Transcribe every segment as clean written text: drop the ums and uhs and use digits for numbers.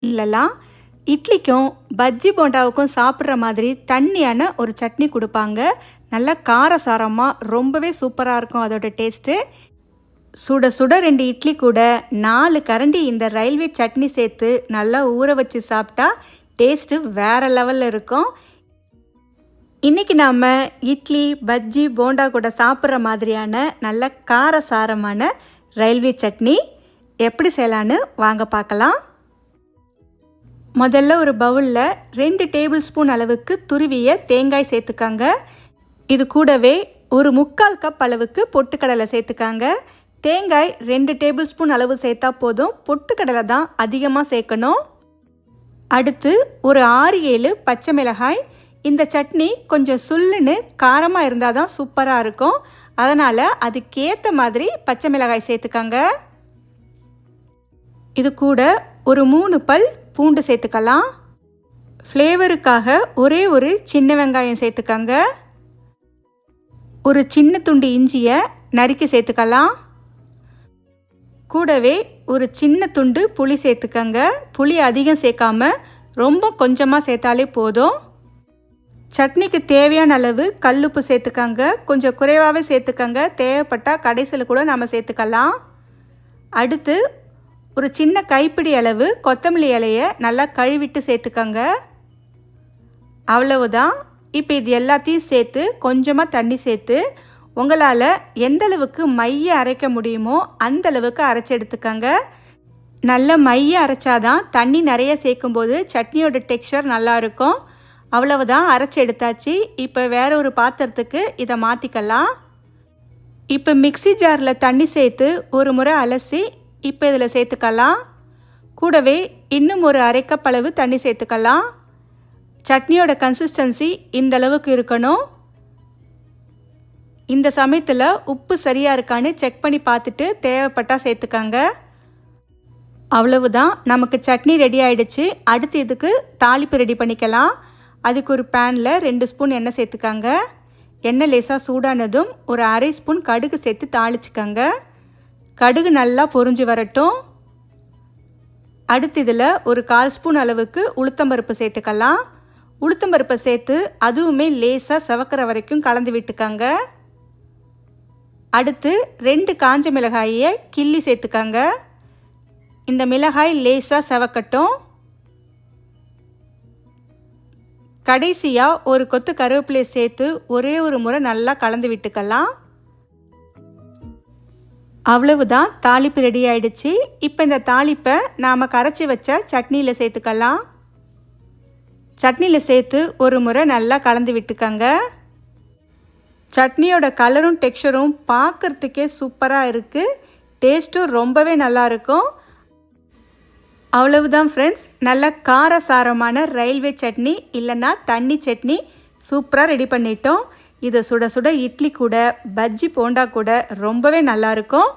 இல்லலாம் இட்லிக்கும் பஜ்ஜி போண்டாவுக்கும் சாப்பிட்ற மாதிரி தண்ணியான ஒரு சட்னி கொடுப்பாங்க. நல்லா காரசாரமாக ரொம்பவே சூப்பராக இருக்கும் அதோட டேஸ்ட்டு. சுட சுட 2 இட்லி கூட 4 கரண்டி இந்த ரயில்வே சட்னி சேர்த்து நல்லா ஊற வச்சு சாப்பிட்டா டேஸ்ட்டு வேறு லெவலில் இருக்கும். இன்றைக்கி நாம் இட்லி பஜ்ஜி போண்டா கூட சாப்பிட்ற மாதிரியான நல்ல காரசாரமான ரயில்வே சட்னி எப்படி செய்யலான்னு வாங்க பார்க்கலாம். முதல்ல ஒரு பவுலில் 2 டேபிள் ஸ்பூன் அளவுக்கு துருவிய தேங்காய் சேர்த்துக்காங்க. இது கூடவே ஒரு 3/4 கப் அளவுக்கு பொட்டுக்கடலை சேர்த்துக்காங்க. தேங்காய் 2 டேபிள் ஸ்பூன் அளவு சேர்த்தா போதும், பொட்டுக்கடலை தான் அதிகமாக சேர்க்கணும். அடுத்து ஒரு 6-7 பச்சை மிளகாய். இந்த சட்னி கொஞ்சம் சுல்லுன்னு காரமாக இருந்தால் தான் சூப்பராக இருக்கும். அதனால் அதுக்கேற்ற மாதிரி பச்சை மிளகாய் சேர்த்துக்காங்க. இது கூட ஒரு 3 பல் பூண்டு சேர்த்துக்கலாம். ஃப்ளேவருக்காக ஒரே ஒரு சின்ன வெங்காயம் சேர்த்துக்காங்க. ஒரு சின்ன துண்டு இஞ்சியை நறுக்கி சேர்த்துக்கலாம். கூடவே ஒரு சின்ன துண்டு புளி சேர்த்துக்கங்க. புளி அதிகம் சேர்க்காம ரொம்ப கொஞ்சமாக சேர்த்தாலே போதும். சட்னிக்கு தேவையான அளவு கல்லுப்பு சேர்த்துக்கங்க. கொஞ்சம் குறைவாகவே சேர்த்துக்கங்க, தேவைப்பட்டால் கடைசியில் கூட நம்ம சேர்த்துக்கலாம். அடுத்து ஒரு சின்ன கைப்பிடி அளவு கொத்தமல்லி இலையை நல்லா கழுவிட்டு சேர்த்துக்கங்க. அவ்வளவுதான். இப்போ இது எல்லாத்தையும் சேர்த்து கொஞ்சமாக தண்ணி சேர்த்து உங்களால் எந்த அளவுக்கு மைய அரைக்க முடியுமோ அந்த அளவுக்கு அரைச்சி எடுத்துக்கங்க. நல்ல மைய அரைச்சாதான் தண்ணி நிறைய சேர்க்கும்போது சட்னியோட டெக்ஸ்சர் நல்லாயிருக்கும். அவ்வளவுதான், அரைச்சி எடுத்தாச்சு. இப்போ வேற ஒரு பாத்திரத்துக்கு இதை மாற்றிக்கலாம். இப்போ மிக்ஸி ஜாரில் தண்ணி சேர்த்து ஒரு முறை அலசி இப்போ இதில் சேர்த்துக்கலாம். கூடவே இன்னும் ஒரு 1/2 கப் அளவு தண்ணி சேர்த்துக்கலாம். சட்னியோட கன்சிஸ்டன்சி இந்த அளவுக்கு இருக்கணும். இந்த சமயத்தில் உப்பு சரியாக இருக்கான்னு செக் பண்ணி பார்த்துட்டு தேவைப்பட்டால் சேர்த்துக்கங்க. அவ்வளவுதான், நமக்கு சட்னி ரெடி ஆகிடுச்சு. அடுத்து இதுக்கு தாளிப்பு ரெடி பண்ணிக்கலாம். அதுக்கு ஒரு பேனில் 2 ஸ்பூன் எண்ணெய் சேர்த்துக்கங்க. எண்ணெய் லேசாக சூடானதும் ஒரு 1/2 ஸ்பூன் கடுகு சேர்த்து தாளிச்சுக்கங்க. கடுகு நல்லா பொரிஞ்சு வரட்டும். அடுத்து இதில் ஒரு 1/4 ஸ்பூன் அளவுக்கு உளுத்தம்பருப்பு சேர்த்துக்கலாம். உளுத்தம்பருப்பை சேர்த்து அதுவுமே லேசாக செவக்கிற வரைக்கும் கலந்து விட்டுக்கங்க. அடுத்து 2 காஞ்ச மிளகாயை கிள்ளி சேர்த்துக்கங்க. இந்த மிளகாய் லேசாக செவக்கட்டும். கடைசியாக ஒரு கொத்து கருவேப்பிலை சேர்த்து ஒரே ஒரு முறை நல்லா கலந்து விட்டுக்கலாம். அவ்வளவுதான், தாளிப்பு ரெடி ஆயிடுச்சு. இப்போ இந்த தாளிப்பை நாம் கரைச்சி வச்ச சட்னியில் சேர்த்துக்கலாம். சட்னியில் சேர்த்து ஒரு முறை நல்லா கலந்து விட்டுக்கங்க. சட்னியோட கலரும் டெக்ஸ்சரும் பார்க்குறதுக்கே சூப்பராக இருக்குது. டேஸ்ட்டும் ரொம்பவே நல்லாயிருக்கும். அவ்வளவுதான் ஃப்ரெண்ட்ஸ், நல்ல காரசாரமான ரயில்வே சட்னி இல்லைன்னா தண்ணி சட்னி சூப்பராக ரெடி பண்ணிட்டோம். இதை சுட சுட இட்லி கூட பஜ்ஜி போண்டா கூட ரொம்பவே நல்லாயிருக்கும்.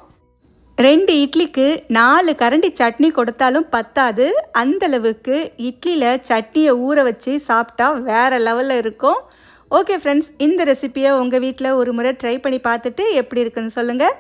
2 இட்லிக்கு 4 கரண்டி சட்னி கொடுத்தாலும் பத்தாது. அந்தளவுக்கு இட்லியில் சட்னியை ஊற வச்சு சாப்பிட்டா வேறு லெவலில் இருக்கும். ஓகே ஃப்ரெண்ட்ஸ், இந்த ரெசிப்பியை உங்கள் வீட்டில் ஒரு முறை ட்ரை பண்ணி பார்த்துட்டு எப்படி இருக்குன்னு சொல்லுங்கள்.